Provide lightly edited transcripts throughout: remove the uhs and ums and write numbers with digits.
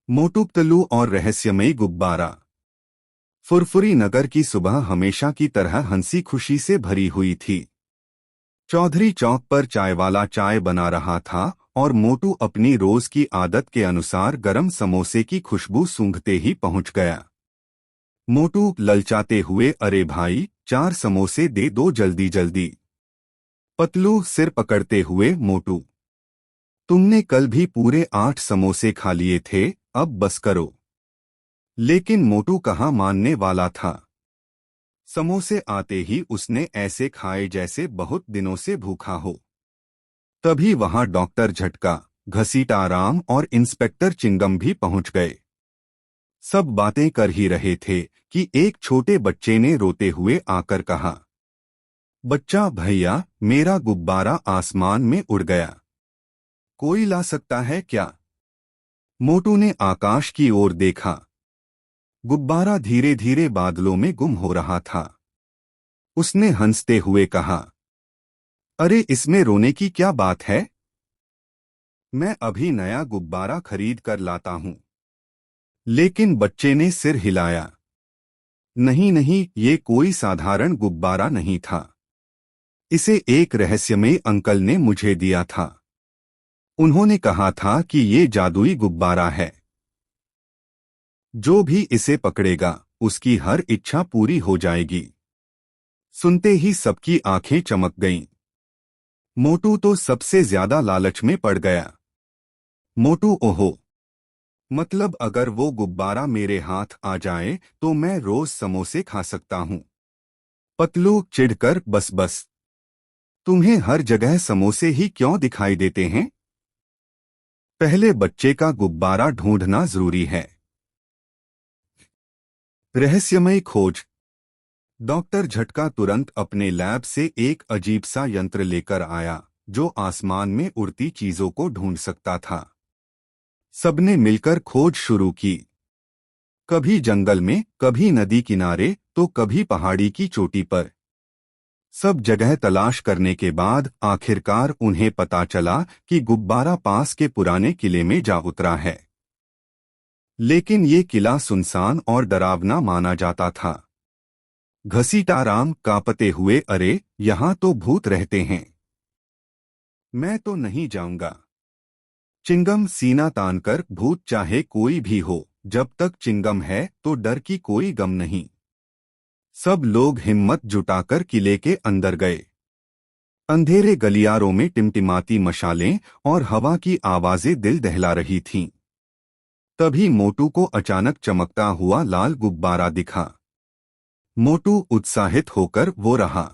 मोटू पतलू और रहस्यमयी गुब्बारा। फुरफुरी नगर की सुबह हमेशा की तरह हंसी खुशी से भरी हुई थी। चौधरी चौक पर चाय वाला चाय बना रहा था और मोटू अपनी रोज की आदत के अनुसार गरम समोसे की खुशबू सूंघते ही पहुंच गया। मोटू ललचाते हुए, अरे भाई, 4 समोसे दे दो जल्दी जल्दी। पतलू सिर पकड़ते हुए, मोटू, तुमने कल भी पूरे 8 समोसे खा लिए थे, अब बस करो। लेकिन मोटू कहाँ मानने वाला था। समोसे आते ही उसने ऐसे खाए जैसे बहुत दिनों से भूखा हो। तभी वहां डॉक्टर झटका, घसीटाराम और इंस्पेक्टर चिंगम भी पहुंच गए। सब बातें कर ही रहे थे कि एक छोटे बच्चे ने रोते हुए आकर कहा, बच्चा भैया, मेरा गुब्बारा आसमान में उड़ गया, कोई ला सकता है क्या? मोटू ने आकाश की ओर देखा। गुब्बारा धीरे धीरे बादलों में गुम हो रहा था। उसने हंसते हुए कहा, अरे इसमें रोने की क्या बात है? मैं अभी नया गुब्बारा खरीद कर लाता हूं। लेकिन बच्चे ने सिर हिलाया। नहीं नहीं, ये कोई साधारण गुब्बारा नहीं था। इसे एक रहस्यमयी अंकल ने मुझे दिया था। उन्होंने कहा था कि ये जादुई गुब्बारा है। जो भी इसे पकड़ेगा उसकी हर इच्छा पूरी हो जाएगी। सुनते ही सबकी आंखें चमक गईं। मोटू तो सबसे ज्यादा लालच में पड़ गया। मोटू, ओहो, मतलब अगर वो गुब्बारा मेरे हाथ आ जाए तो मैं रोज समोसे खा सकता हूँ। पतलू चिढ़कर, बस बस, तुम्हें हर जगह समोसे ही क्यों दिखाई देते हैं? पहले बच्चे का गुब्बारा ढूंढना जरूरी है। रहस्यमय खोज। डॉक्टर झटका तुरंत अपने लैब से एक अजीब सा यंत्र लेकर आया जो आसमान में उड़ती चीजों को ढूंढ सकता था। सबने मिलकर खोज शुरू की। कभी जंगल में, कभी नदी किनारे, तो कभी पहाड़ी की चोटी पर। सब जगह तलाश करने के बाद आखिरकार उन्हें पता चला कि गुब्बारा पास के पुराने किले में जा उतरा है। लेकिन ये किला सुनसान और डरावना माना जाता था। घसीटाराम कांपते हुए, अरे यहाँ तो भूत रहते हैं, मैं तो नहीं जाऊंगा। चिंगम सीना तानकर, भूत चाहे कोई भी हो, जब तक चिंगम है तो डर की कोई गम नहीं। सब लोग हिम्मत जुटाकर किले के अंदर गए। अंधेरे गलियारों में टिमटिमाती मशालें और हवा की आवाजें दिल दहला रही थीं। तभी मोटू को अचानक चमकता हुआ लाल गुब्बारा दिखा। मोटू उत्साहित होकर वो रहा,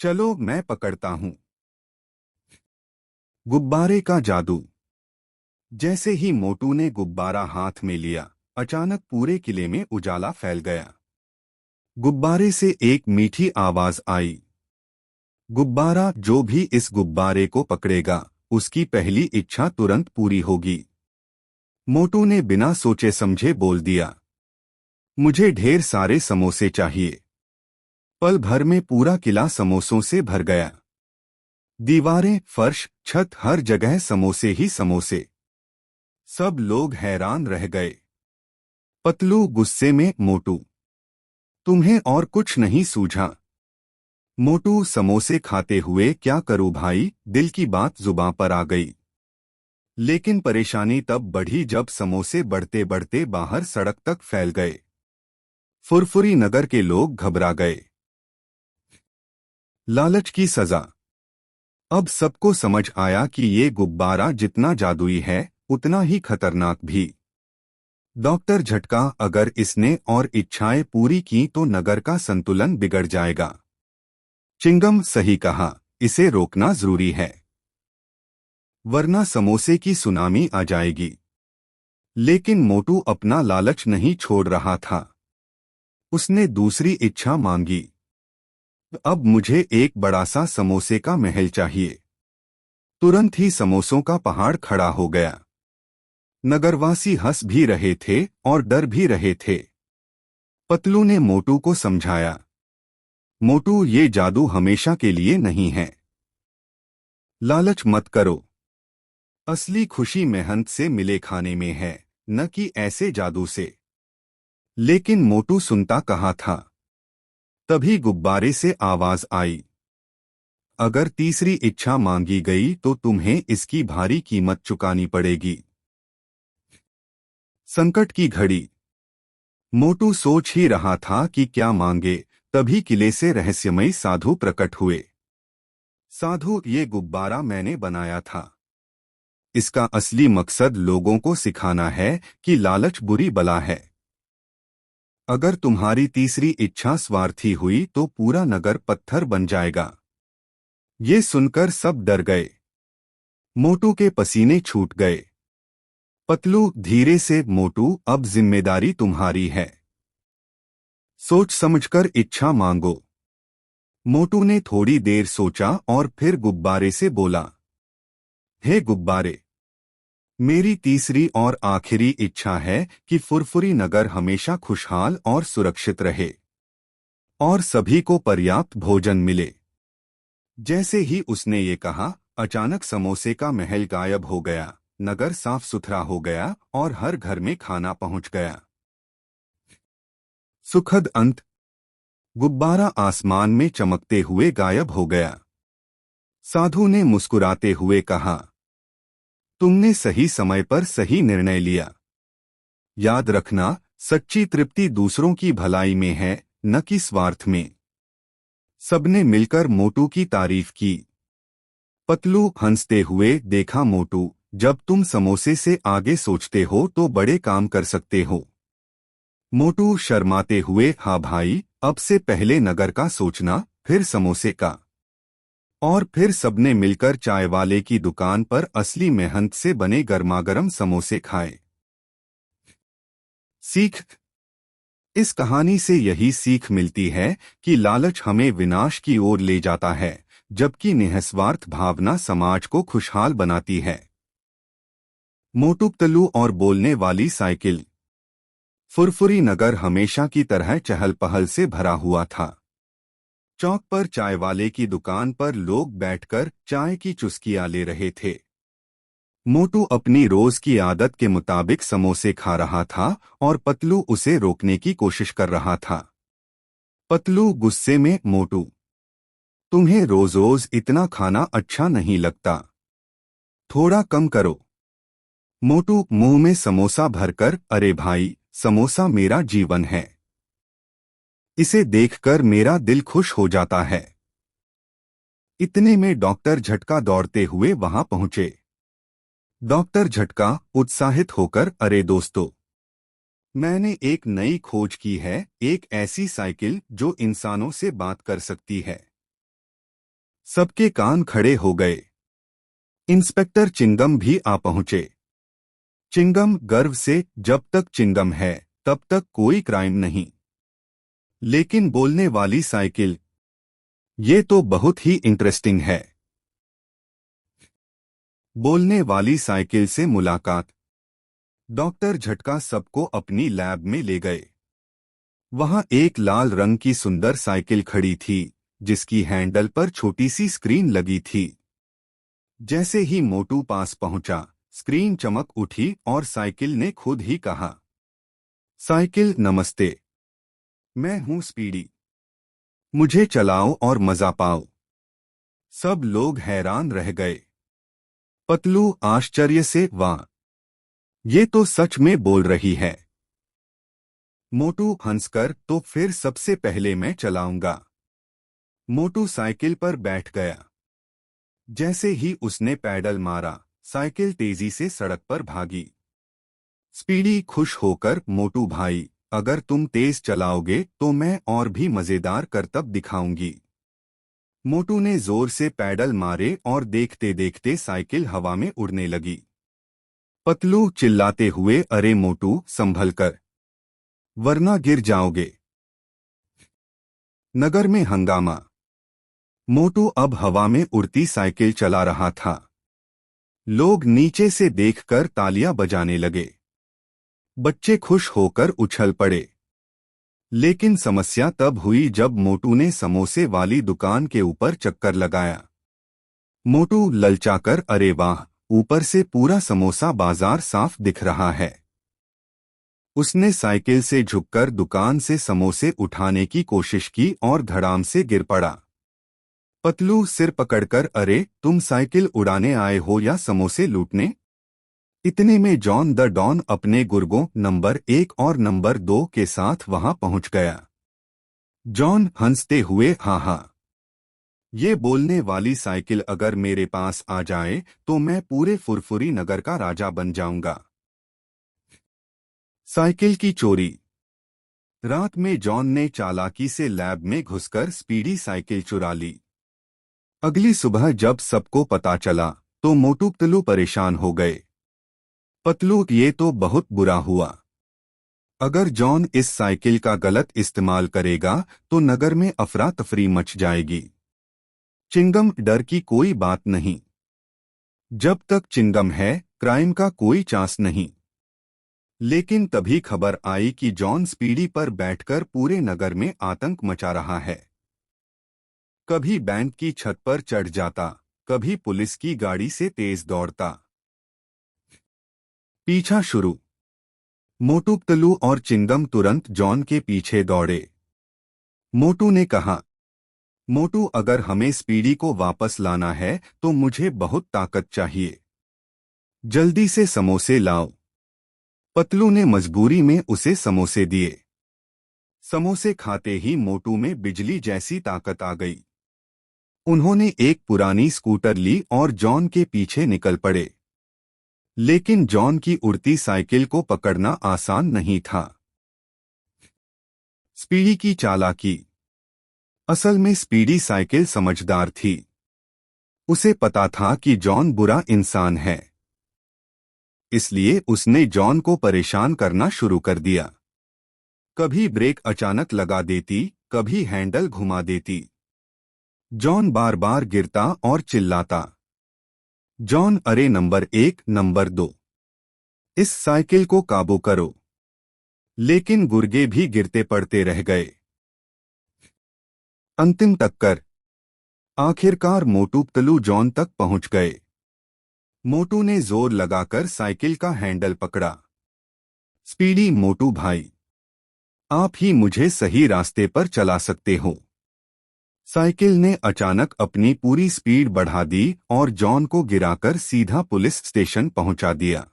चलो मैं पकड़ता हूँ। गुब्बारे का जादू। जैसे ही मोटू ने गुब्बारा हाथ में लिया, अचानक पूरे किले में उजाला फैल गया। गुब्बारे से एक मीठी आवाज आई, गुब्बारा, जो भी इस गुब्बारे को पकड़ेगा उसकी पहली इच्छा तुरंत पूरी होगी। मोटू ने बिना सोचे समझे बोल दिया, मुझे ढेर सारे समोसे चाहिए। पल भर में पूरा किला समोसों से भर गया। दीवारें, फर्श, छत, हर जगह समोसे ही समोसे। सब लोग हैरान रह गए। पतलू गुस्से में, मोटू, तुम्हें और कुछ नहीं सूझा? मोटू समोसे खाते हुए, क्या करूं भाई, दिल की बात जुबां पर आ गई। लेकिन परेशानी तब बढ़ी जब समोसे बढ़ते बढ़ते बाहर सड़क तक फैल गए। फुरफुरी नगर के लोग घबरा गए। लालच की सजा। अब सबको समझ आया कि ये गुब्बारा जितना जादुई है उतना ही खतरनाक भी। डॉक्टर झटका, अगर इसने और इच्छाएं पूरी की तो नगर का संतुलन बिगड़ जाएगा। चिंगम, सही कहा, इसे रोकना जरूरी है, वरना समोसे की सुनामी आ जाएगी। लेकिन मोटू अपना लालच नहीं छोड़ रहा था। उसने दूसरी इच्छा मांगी, अब मुझे एक बड़ा सा समोसे का महल चाहिए। तुरंत ही समोसों का पहाड़ खड़ा हो गया। नगरवासी हंस भी रहे थे और डर भी रहे थे। पतलू ने मोटू को समझाया, मोटू, ये जादू हमेशा के लिए नहीं है। लालच मत करो, असली खुशी मेहनत से मिले खाने में है, न कि ऐसे जादू से। लेकिन मोटू सुनता कहाँ था। तभी गुब्बारे से आवाज आई, अगर तीसरी इच्छा मांगी गई तो तुम्हें इसकी भारी कीमत चुकानी पड़ेगी। संकट की घड़ी। मोटू सोच ही रहा था कि क्या मांगे, तभी किले से रहस्यमयी साधु प्रकट हुए। साधु, ये गुब्बारा मैंने बनाया था। इसका असली मकसद लोगों को सिखाना है कि लालच बुरी बला है। अगर तुम्हारी तीसरी इच्छा स्वार्थी हुई तो पूरा नगर पत्थर बन जाएगा। ये सुनकर सब डर गए। मोटू के पसीने छूट गए। पतलू, धीरे से मोटू, अब जिम्मेदारी तुम्हारी है। सोच समझकर इच्छा मांगो। मोटू ने थोड़ी देर सोचा और फिर गुब्बारे से बोला, हे गुब्बारे, मेरी तीसरी और आखिरी इच्छा है कि फुरफुरी नगर हमेशा खुशहाल और सुरक्षित रहे और सभी को पर्याप्त भोजन मिले। जैसे ही उसने ये कहा, अचानक समोसे का महल गायब हो गया, नगर साफ सुथरा हो गया और हर घर में खाना पहुंच गया। सुखद अंत। गुब्बारा आसमान में चमकते हुए गायब हो गया। साधु ने मुस्कुराते हुए कहा, तुमने सही समय पर सही निर्णय लिया। याद रखना, सच्ची तृप्ति दूसरों की भलाई में है, न कि स्वार्थ में। सबने मिलकर मोटू की तारीफ की। पतलू हंसते हुए, देखा मोटू, जब तुम समोसे से आगे सोचते हो तो बड़े काम कर सकते हो। मोटू शर्माते हुए, हाँ भाई, अब से पहले नगर का सोचना, फिर समोसे का। और फिर सबने मिलकर चाय वाले की दुकान पर असली मेहनत से बने गर्मागर्म समोसे खाए। सीख। इस कहानी से यही सीख मिलती है कि लालच हमें विनाश की ओर ले जाता है, जबकि निस्वार्थ भावना समाज को खुशहाल बनाती है। मोटू पतलू और बोलने वाली साइकिल। फुरफुरी नगर हमेशा की तरह चहल पहल से भरा हुआ था। चौक पर चाय वाले की दुकान पर लोग बैठकर चाय की चुस्कियां ले रहे थे। मोटू अपनी रोज की आदत के मुताबिक समोसे खा रहा था और पतलू उसे रोकने की कोशिश कर रहा था। पतलू गुस्से में, मोटू, तुम्हें रोज रोज इतना खाना अच्छा नहीं लगता, थोड़ा कम करो। मोटू मुंह में समोसा भरकर, अरे भाई, समोसा मेरा जीवन है। इसे देखकर मेरा दिल खुश हो जाता है। इतने में डॉक्टर झटका दौड़ते हुए वहां पहुंचे। डॉक्टर झटका उत्साहित होकर, अरे दोस्तों, मैंने एक नई खोज की है, एक ऐसी साइकिल जो इंसानों से बात कर सकती है। सबके कान खड़े हो गए। इंस्पेक्टर चिंगम भी आ पहुंचे। चिंगम गर्व से, जब तक चिंगम है तब तक कोई क्राइम नहीं। लेकिन बोलने वाली साइकिल, ये तो बहुत ही इंटरेस्टिंग है। बोलने वाली साइकिल से मुलाकात। डॉक्टर झटका सबको अपनी लैब में ले गए। वहां एक लाल रंग की सुंदर साइकिल खड़ी थी, जिसकी हैंडल पर छोटी सी स्क्रीन लगी थी। जैसे ही मोटू पास पहुंचा, स्क्रीन चमक उठी और साइकिल ने खुद ही कहा, साइकिल नमस्ते, मैं हूं स्पीडी, मुझे चलाओ और मजा पाओ। सब लोग हैरान रह गए। पतलू आश्चर्य से, वाह, ये तो सच में बोल रही है। मोटू हंसकर, तो फिर सबसे पहले मैं चलाऊंगा। मोटू साइकिल पर बैठ गया। जैसे ही उसने पैडल मारा, साइकिल तेजी से सड़क पर भागी। स्पीडी खुश होकर, मोटू भाई, अगर तुम तेज चलाओगे तो मैं और भी मजेदार करतब दिखाऊंगी। मोटू ने जोर से पैडल मारे और देखते देखते साइकिल हवा में उड़ने लगी। पतलू चिल्लाते हुए, अरे मोटू, संभल कर, वरना गिर जाओगे। नगर में हंगामा। मोटू अब हवा में उड़ती साइकिल चला रहा था। लोग नीचे से देखकर तालियां बजाने लगे। बच्चे खुश होकर उछल पड़े। लेकिन समस्या तब हुई जब मोटू ने समोसे वाली दुकान के ऊपर चक्कर लगाया। मोटू ललचाकर, अरे वाह, ऊपर से पूरा समोसा बाजार साफ दिख रहा है। उसने साइकिल से झुककर दुकान से समोसे उठाने की कोशिश की और धड़ाम से गिर पड़ा। पतलू सिर पकड़कर, अरे तुम साइकिल उड़ाने आए हो या समोसे लूटने? इतने में जॉन द डॉन अपने गुर्गों नंबर 1 और नंबर 2 के साथ वहां पहुंच गया। जॉन हंसते हुए, हाँ हाँ, ये बोलने वाली साइकिल अगर मेरे पास आ जाए तो मैं पूरे फुरफुरी नगर का राजा बन जाऊंगा। साइकिल की चोरी। रात में जॉन ने चालाकी से लैब में घुसकर स्पीडी साइकिल चुरा ली। अगली सुबह जब सबको पता चला तो मोटू पतलू परेशान हो गए। पतलू, ये तो बहुत बुरा हुआ। अगर जॉन इस साइकिल का गलत इस्तेमाल करेगा तो नगर में अफरा तफरी मच जाएगी। चिंगम, डर की कोई बात नहीं। जब तक चिंगम है क्राइम का कोई चांस नहीं। लेकिन तभी खबर आई कि जॉन स्पीडी पर बैठकर पूरे नगर में आतंक मचा रहा है। कभी बैंक की छत पर चढ़ जाता, कभी पुलिस की गाड़ी से तेज दौड़ता। पीछा शुरू। मोटू पतलू और चिंगम तुरंत जॉन के पीछे दौड़े। मोटू ने कहा, मोटू, अगर हमें स्पीडी को वापस लाना है तो मुझे बहुत ताकत चाहिए। जल्दी से समोसे लाओ। पतलू ने मजबूरी में उसे समोसे दिए। समोसे खाते ही मोटू में बिजली जैसी ताकत आ गई। उन्होंने एक पुरानी स्कूटर ली और जॉन के पीछे निकल पड़े। लेकिन जॉन की उड़ती साइकिल को पकड़ना आसान नहीं था। स्पीडी की चालाकी। असल में स्पीडी साइकिल समझदार थी। उसे पता था कि जॉन बुरा इंसान है, इसलिए उसने जॉन को परेशान करना शुरू कर दिया। कभी ब्रेक अचानक लगा देती, कभी हैंडल घुमा देती। जॉन बार बार गिरता और चिल्लाता, जॉन, अरे नंबर 1, नंबर 2, इस साइकिल को काबू करो। लेकिन गुर्गे भी गिरते पड़ते रह गए। अंतिम टक्कर। आखिरकार मोटू पतलू जॉन तक पहुंच गए। मोटू ने जोर लगाकर साइकिल का हैंडल पकड़ा। स्पीडी, मोटू भाई, आप ही मुझे सही रास्ते पर चला सकते हो। साइकिल ने अचानक अपनी पूरी स्पीड बढ़ा दी और जॉन को गिराकर सीधा पुलिस स्टेशन पहुंचा दिया।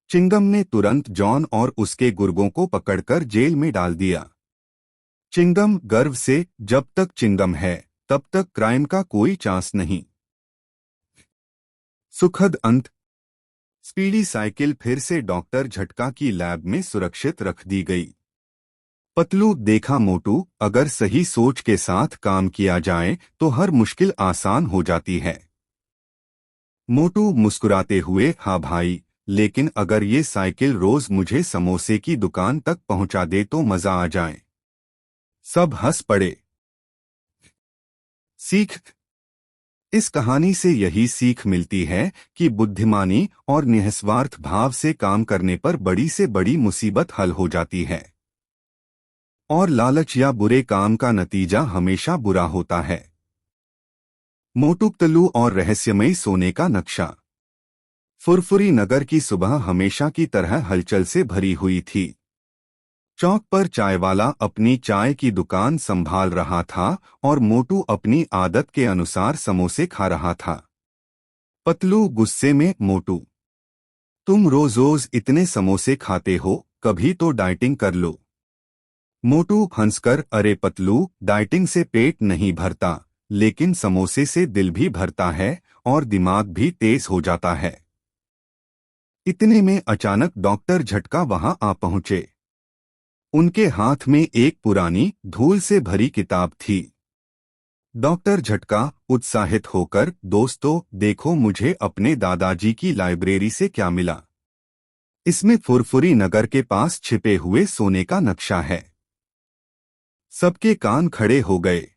चिंगम ने तुरंत जॉन और उसके गुर्गों को पकड़कर जेल में डाल दिया। चिंगम गर्व से, जब तक चिंगम है तब तक क्राइम का कोई चांस नहीं। सुखद अंत। स्पीडी साइकिल फिर से डॉक्टर झटका की लैब में सुरक्षित रख दी गई। पतलू, देखा मोटू, अगर सही सोच के साथ काम किया जाए तो हर मुश्किल आसान हो जाती है। मोटू मुस्कुराते हुए, हाँ भाई, लेकिन अगर ये साइकिल रोज मुझे समोसे की दुकान तक पहुंचा दे तो मजा आ जाए। सब हंस पड़े। सीख। इस कहानी से यही सीख मिलती है कि बुद्धिमानी और निस्वार्थ भाव से काम करने पर बड़ी से बड़ी मुसीबत हल हो जाती है, और लालच या बुरे काम का नतीजा हमेशा बुरा होता है। मोटू पतलू और रहस्यमयी सोने का नक्शा। फुरफुरी नगर की सुबह हमेशा की तरह हलचल से भरी हुई थी। चौक पर चायवाला अपनी चाय की दुकान संभाल रहा था और मोटू अपनी आदत के अनुसार समोसे खा रहा था। पतलू गुस्से में, मोटू, तुम रोज रोज इतने समोसे खाते हो, कभी तो डाइटिंग कर लो। मोटू हंसकर, अरे पतलू, डाइटिंग से पेट नहीं भरता, लेकिन समोसे से दिल भी भरता है और दिमाग भी तेज हो जाता है। इतने में अचानक डॉक्टर झटका वहां आ पहुंचे। उनके हाथ में एक पुरानी धूल से भरी किताब थी। डॉक्टर झटका उत्साहित होकर, दोस्तों देखो मुझे अपने दादाजी की लाइब्रेरी से क्या मिला। इसमें फुरफुरी नगर के पास छिपे हुए सोने का नक्शा है। सबके कान खड़े हो गए।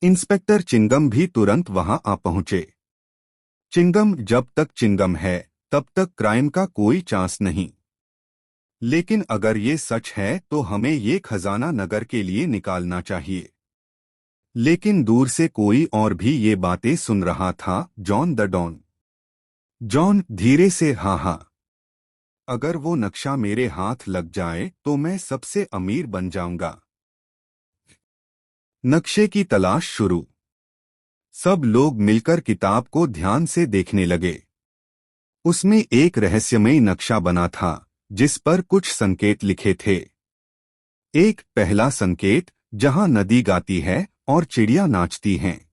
इंस्पेक्टर चिंगम भी तुरंत वहां आ पहुंचे। चिंगम, जब तक चिंगम है तब तक क्राइम का कोई चांस नहीं। लेकिन अगर ये सच है तो हमें ये खजाना नगर के लिए निकालना चाहिए। लेकिन दूर से कोई और भी ये बातें सुन रहा था, जॉन द डॉन। जॉन धीरे से, हाँ हाँ, अगर वो नक्शा मेरे हाथ लग जाए तो मैं सबसे अमीर बन जाऊंगा। नक्शे की तलाश शुरू। सब लोग मिलकर किताब को ध्यान से देखने लगे। उसमें एक रहस्यमय नक्शा बना था जिस पर कुछ संकेत लिखे थे। एक पहला संकेत, जहां नदी गाती है और चिड़िया नाचती हैं।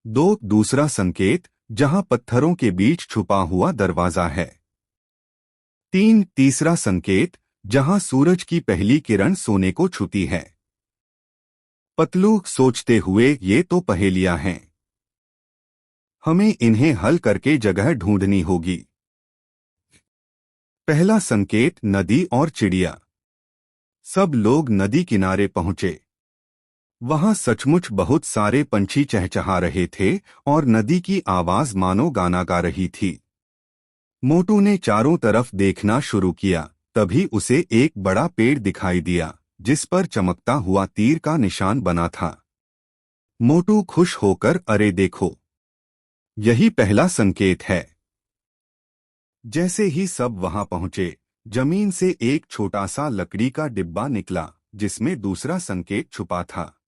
दो, दूसरा संकेत, जहां पत्थरों के बीच छुपा हुआ दरवाजा है। तीन, तीसरा संकेत, जहां सूरज की पहली किरण सोने को छूती है। पतलू सोचते हुए, ये तो पहेलियां हैं। हमें इन्हें हल करके जगह ढूंढनी होगी। पहला संकेत, नदी और चिड़िया। सब लोग नदी किनारे पहुंचे। वहां सचमुच बहुत सारे पंछी चहचहा रहे थे और नदी की आवाज मानो गाना गा रही थी। मोटू ने चारों तरफ देखना शुरू किया। तभी उसे एक बड़ा पेड़ दिखाई दिया जिस पर चमकता हुआ तीर का निशान बना था। मोटू खुश होकर, अरे देखो, यही पहला संकेत है। जैसे ही सब वहां पहुंचे, जमीन से एक छोटा सा लकड़ी का डिब्बा निकला जिसमें दूसरा संकेत छुपा था।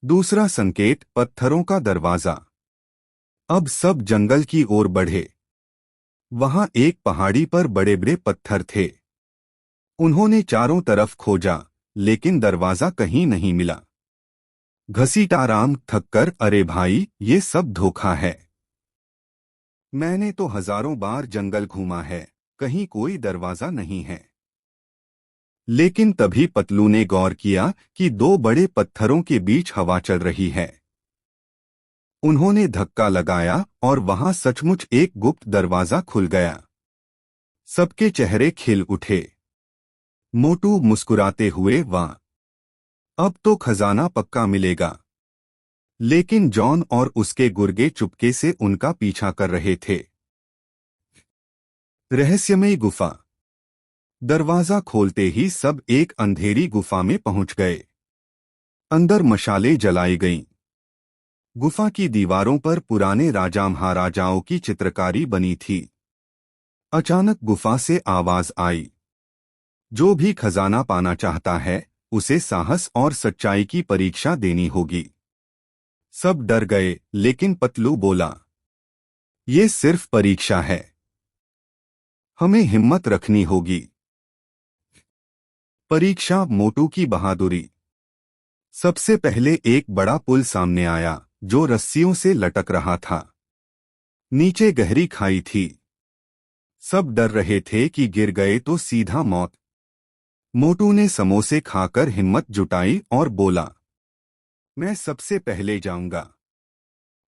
दूसरा संकेत, पत्थरों का दरवाजा। अब सब जंगल की ओर बढ़े। वहां एक पहाड़ी पर बड़े बड़े पत्थर थे। उन्होंने चारों तरफ खोजा, लेकिन दरवाजा कहीं नहीं मिला। घसीटाराम थककर, अरे भाई, ये सब धोखा है। मैंने तो हजारों बार जंगल घूमा है, कहीं कोई दरवाजा नहीं है। लेकिन तभी पतलू ने गौर किया कि दो बड़े पत्थरों के बीच हवा चल रही है। उन्होंने धक्का लगाया और वहां सचमुच एक गुप्त दरवाजा खुल गया। सबके चेहरे खिल उठे। मोटू मुस्कुराते हुए, वाह, अब तो खजाना पक्का मिलेगा। लेकिन जॉन और उसके गुर्गे चुपके से उनका पीछा कर रहे थे। रहस्यमयी गुफा। दरवाजा खोलते ही सब एक अंधेरी गुफा में पहुंच गए। अंदर मशालें जलाई गईं। गुफा की दीवारों पर पुराने राजा महाराजाओं की चित्रकारी बनी थी। अचानक गुफा से आवाज आई, जो भी खजाना पाना चाहता है उसे साहस और सच्चाई की परीक्षा देनी होगी। सब डर गए, लेकिन पतलू बोला, ये सिर्फ परीक्षा है। हमें हिम्मत रखनी होगी। परीक्षा, मोटू की बहादुरी। सबसे पहले एक बड़ा पुल सामने आया जो रस्सियों से लटक रहा था। नीचे गहरी खाई थी। सब डर रहे थे कि गिर गए तो सीधा मौत। मोटू ने समोसे खाकर हिम्मत जुटाई और बोला, मैं सबसे पहले जाऊंगा।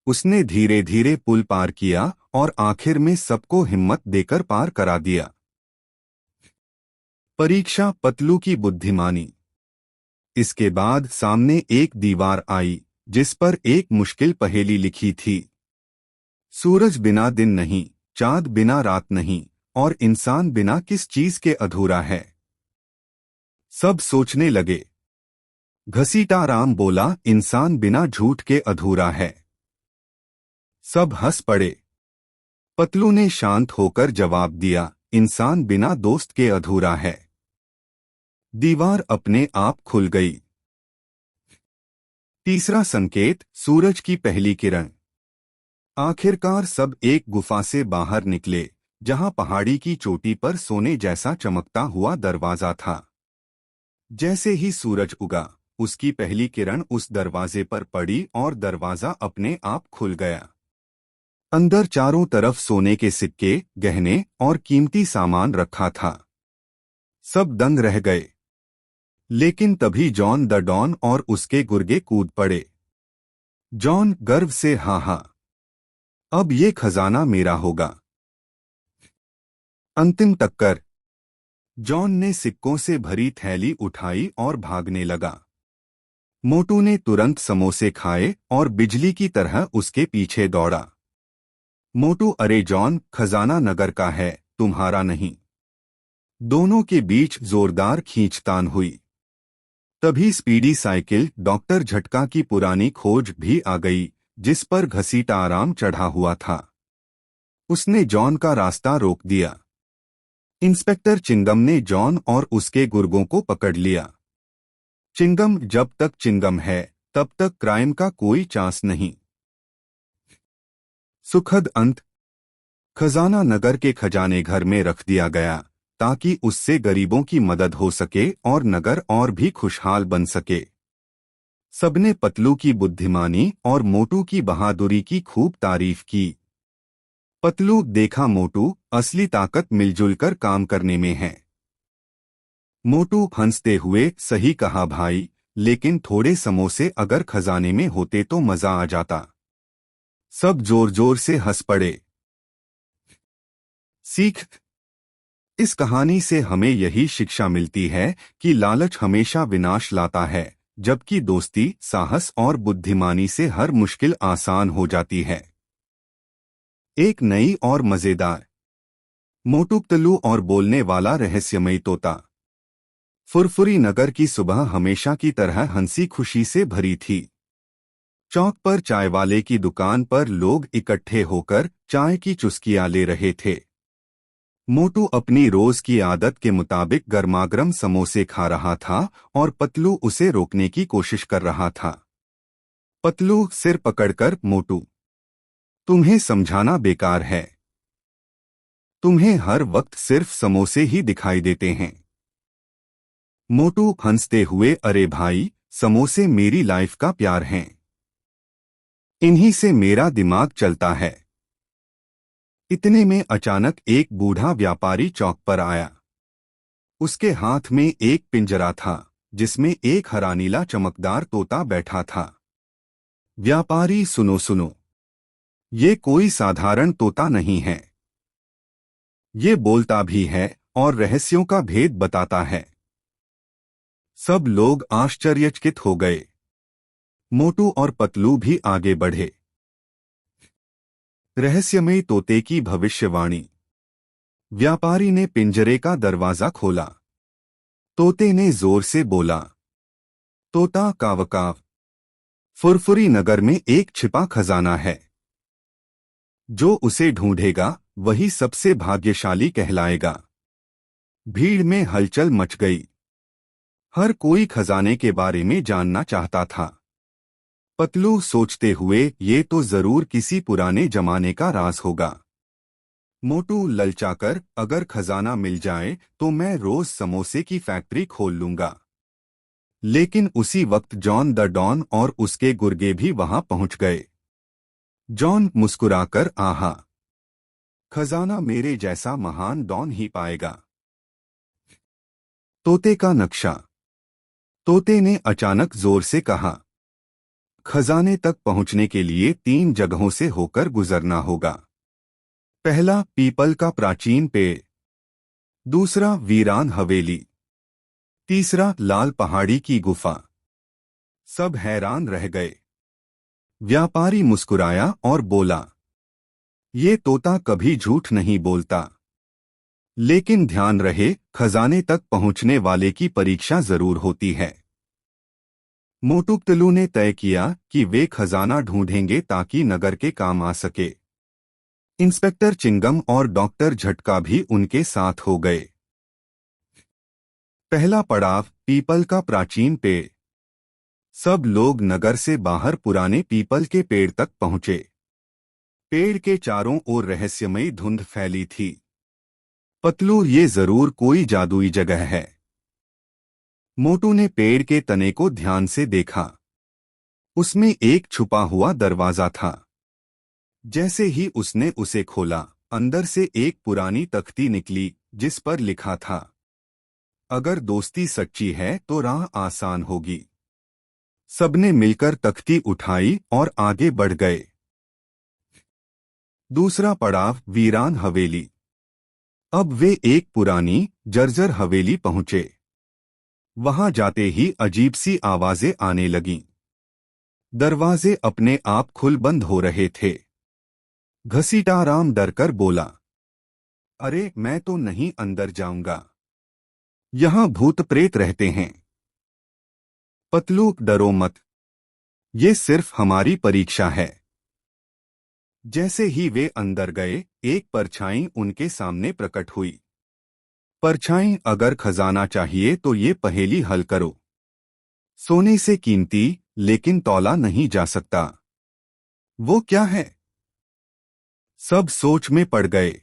उसने धीरे धीरे पुल पार किया और आखिर में सबको हिम्मत देकर पार करा दिया। परीक्षा, पतलू की बुद्धिमानी। इसके बाद सामने एक दीवार आई जिस पर एक मुश्किल पहेली लिखी थी। सूरज बिना दिन नहीं, चांद बिना रात नहीं, और इंसान बिना किस चीज के अधूरा है। सब सोचने लगे। घसीटाराम बोला, इंसान बिना झूठ के अधूरा है। सब हंस पड़े। पतलू ने शांत होकर जवाब दिया, इंसान बिना दोस्त के अधूरा है। दीवार अपने आप खुल गई। तीसरा संकेत, सूरज की पहली किरण। आखिरकार सब एक गुफा से बाहर निकले जहां पहाड़ी की चोटी पर सोने जैसा चमकता हुआ दरवाजा था। जैसे ही सूरज उगा, उसकी पहली किरण उस दरवाजे पर पड़ी और दरवाजा अपने आप खुल गया। अंदर चारों तरफ सोने के सिक्के, गहने और कीमती सामान रखा था। सब दंग रह गए। लेकिन तभी जॉन द डॉन और उसके गुर्गे कूद पड़े। जॉन गर्व से, हाँ हाँ, अब ये खजाना मेरा होगा। अंतिम टक्कर। जॉन ने सिक्कों से भरी थैली उठाई और भागने लगा। मोटू ने तुरंत समोसे खाए और बिजली की तरह उसके पीछे दौड़ा। मोटू, अरे जॉन, खजाना नगर का है, तुम्हारा नहीं। दोनों के बीच जोरदार खींचतान हुई। तभी स्पीडी साइकिल डॉक्टर झटका की पुरानी खोज भी आ गई जिस पर घसीटाराम चढ़ा हुआ था। उसने जॉन का रास्ता रोक दिया। इंस्पेक्टर चिंगम ने जॉन और उसके गुर्गों को पकड़ लिया। चिंगम जब तक चिंगम है तब तक क्राइम का कोई चांस नहीं। सुखद अंत। खजाना नगर के खजाने घर में रख दिया गया ताकि उससे गरीबों की मदद हो सके और नगर और भी खुशहाल बन सके। सबने पतलू की बुद्धिमानी और मोटू की बहादुरी की खूब तारीफ की। पतलू देखा मोटू असली ताकत मिलजुल कर काम करने में है। मोटू हंसते हुए सही कहा भाई, लेकिन थोड़े समोसे अगर खजाने में होते तो मजा आ जाता। सब जोर जोर से हंस पड़े। सीख। इस कहानी से हमें यही शिक्षा मिलती है कि लालच हमेशा विनाश लाता है, जबकि दोस्ती, साहस और बुद्धिमानी से हर मुश्किल आसान हो जाती है। एक नई और मजेदार मोटू पतलू और बोलने वाला रहस्यमयी तोता। फुरफुरी नगर की सुबह हमेशा की तरह हंसी खुशी से भरी थी। चौक पर चाय वाले की दुकान पर लोग इकट्ठे होकर चाय की चुस्कियां ले रहे थे। मोटू अपनी रोज की आदत के मुताबिक गर्मागर्म समोसे खा रहा था और पतलू उसे रोकने की कोशिश कर रहा था। पतलू सिर पकड़कर, मोटू, तुम्हें समझाना बेकार है। तुम्हें हर वक्त सिर्फ समोसे ही दिखाई देते हैं। मोटू हंसते हुए, अरे भाई, समोसे मेरी लाइफ का प्यार हैं। इन्हीं से मेरा दिमाग चलता है। इतने में अचानक एक बूढ़ा व्यापारी चौक पर आया। उसके हाथ में एक पिंजरा था जिसमें एक हरा नीला चमकदार तोता बैठा था। व्यापारी, सुनो सुनो, ये कोई साधारण तोता नहीं है। ये बोलता भी है और रहस्यों का भेद बताता है। सब लोग आश्चर्यचकित हो गए। मोटू और पतलू भी आगे बढ़े। रहस्यमयी तोते की भविष्यवाणी। व्यापारी ने पिंजरे का दरवाजा खोला। तोते ने जोर से बोला, तोता कावकाव, फुरफुरी नगर में एक छिपा खजाना है। जो उसे ढूंढेगा वही सबसे भाग्यशाली कहलाएगा। भीड़ में हलचल मच गई। हर कोई खजाने के बारे में जानना चाहता था। पतलू सोचते हुए, ये तो जरूर किसी पुराने जमाने का राज होगा। मोटू ललचाकर, अगर खजाना मिल जाए तो मैं रोज समोसे की फैक्ट्री खोल लूंगा। लेकिन उसी वक्त जॉन द डॉन और उसके गुर्गे भी वहां पहुंच गए। जॉन मुस्कुराकर, आहा, खजाना मेरे जैसा महान डॉन ही पाएगा। तोते का नक्शा। तोते ने अचानक जोर से कहा, खजाने तक पहुंचने के लिए 3 जगहों से होकर गुजरना होगा। पहला, पीपल का प्राचीन पेड़। दूसरा, वीरान हवेली। तीसरा, लाल पहाड़ी की गुफा। सब हैरान रह गए। व्यापारी मुस्कुराया और बोला, ये तोता कभी झूठ नहीं बोलता। लेकिन ध्यान रहे, खजाने तक पहुंचने वाले की परीक्षा जरूर होती है। मोटू पतलू ने तय किया कि वे खजाना ढूंढेंगे ताकि नगर के काम आ सके। इंस्पेक्टर चिंगम और डॉक्टर झटका भी उनके साथ हो गए। पहला पड़ाव, पीपल का प्राचीन पेड़। सब लोग नगर से बाहर पुराने पीपल के पेड़ तक पहुंचे। पेड़ के चारों ओर रहस्यमयी धुंध फैली थी। पतलू, ये जरूर कोई जादुई जगह है। मोटू ने पेड़ के तने को ध्यान से देखा। उसमें एक छुपा हुआ दरवाजा था। जैसे ही उसने उसे खोला, अंदर से एक पुरानी तख्ती निकली जिस पर लिखा था, अगर दोस्ती सच्ची है तो राह आसान होगी। सबने मिलकर तख्ती उठाई और आगे बढ़ गए। दूसरा पड़ाव, वीरान हवेली। अब वे एक पुरानी जर्जर हवेली पहुंचे। वहां जाते ही अजीब सी आवाजें आने लगीं। दरवाजे अपने आप खुल बंद हो रहे थे। घसीटाराम डरकर बोला, अरे मैं तो नहीं अंदर जाऊंगा, यहां भूत प्रेत रहते हैं। पतलू, डरो मत, ये सिर्फ हमारी परीक्षा है। जैसे ही वे अंदर गए, एक परछाई उनके सामने प्रकट हुई। परछाई, अगर खजाना चाहिए तो ये पहेली हल करो। सोने से कीमती, लेकिन तौला नहीं जा सकता। वो क्या है? सब सोच में पड़ गए।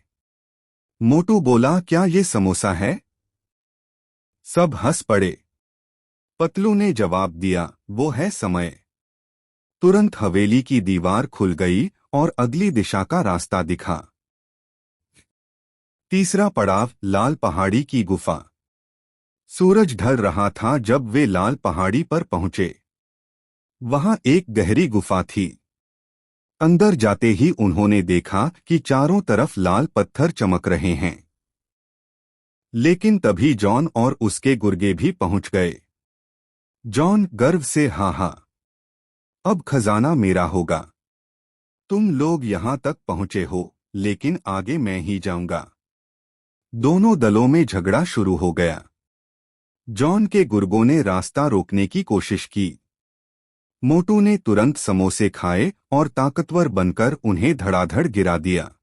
मोटू बोला, क्या ये समोसा है? सब हंस पड़े। पतलू ने जवाब दिया, वो है समय। तुरंत हवेली की दीवार खुल गई और अगली दिशा का रास्ता दिखा। तीसरा पड़ाव, लाल पहाड़ी की गुफा। सूरज ढल रहा था जब वे लाल पहाड़ी पर पहुंचे। वहां एक गहरी गुफा थी। अंदर जाते ही उन्होंने देखा कि चारों तरफ लाल पत्थर चमक रहे हैं। लेकिन तभी जॉन और उसके गुर्गे भी पहुंच गए। जॉन गर्व से, हाँ हाँ, अब खजाना मेरा होगा। तुम लोग यहां तक पहुंचे हो, लेकिन आगे मैं ही जाऊंगा। दोनों दलों में झगड़ा शुरू हो गया। जॉन के गुर्गों ने रास्ता रोकने की कोशिश की। मोटू ने तुरंत समोसे खाए और ताकतवर बनकर उन्हें धड़ाधड़ गिरा दिया।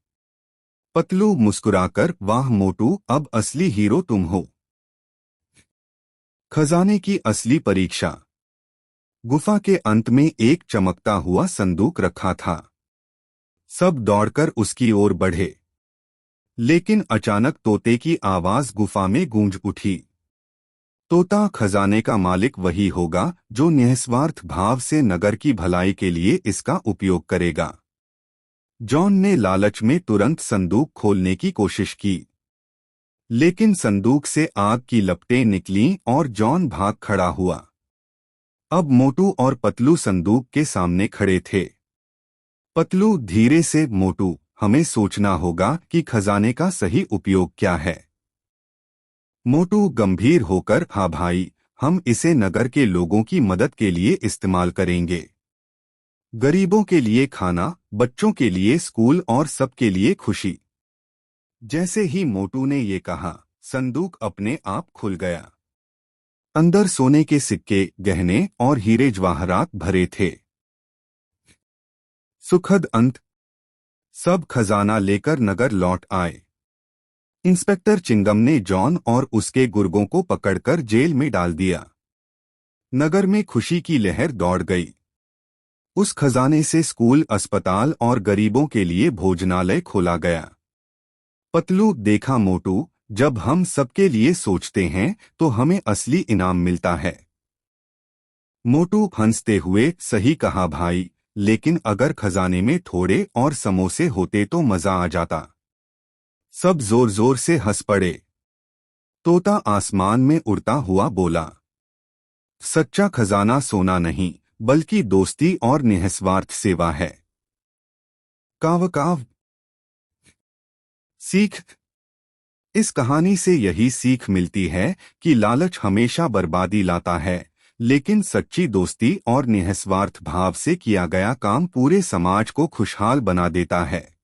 पतलू मुस्कुराकर, वाह मोटू, अब असली हीरो तुम हो। खजाने की असली परीक्षा। गुफा के अंत में एक चमकता हुआ संदूक रखा था। सब दौड़कर उसकी ओर बढ़े। लेकिन अचानक तोते की आवाज गुफा में गूंज उठी। तोता, खजाने का मालिक वही होगा जो निस्वार्थ भाव से नगर की भलाई के लिए इसका उपयोग करेगा। जॉन ने लालच में तुरंत संदूक खोलने की कोशिश की। लेकिन संदूक से आग की लपटें निकलीं और जॉन भाग खड़ा हुआ। अब मोटू और पतलू संदूक के सामने खड़े थे। पतलू धीरे से, मोटू, हमें सोचना होगा कि खजाने का सही उपयोग क्या है। मोटू गंभीर होकर, हाँ भाई, हम इसे नगर के लोगों की मदद के लिए इस्तेमाल करेंगे। गरीबों के लिए खाना, बच्चों के लिए स्कूल और सबके लिए खुशी। जैसे ही मोटू ने ये कहा, संदूक अपने आप खुल गया। अंदर सोने के सिक्के, गहने और हीरे जवाहरात भरे थे। सुखद अंत। सब खजाना लेकर नगर लौट आए। इंस्पेक्टर चिंगम ने जॉन और उसके गुर्गों को पकड़कर जेल में डाल दिया। नगर में खुशी की लहर दौड़ गई। उस खजाने से स्कूल, अस्पताल और गरीबों के लिए भोजनालय खोला गया। पतलू, देखा मोटू, जब हम सबके लिए सोचते हैं तो हमें असली इनाम मिलता है। मोटू हंसते हुए, सही कहा भाई, लेकिन अगर खजाने में थोड़े और समोसे होते तो मजा आ जाता। सब जोर जोर से हंस पड़े। तोता आसमान में उड़ता हुआ बोला, सच्चा खजाना सोना नहीं, बल्कि दोस्ती और निस्वार्थ सेवा है। काव काव। सीख। इस कहानी से यही सीख मिलती है कि लालच हमेशा बर्बादी लाता है, लेकिन सच्ची दोस्ती और निस्वार्थ भाव से किया गया काम पूरे समाज को खुशहाल बना देता है।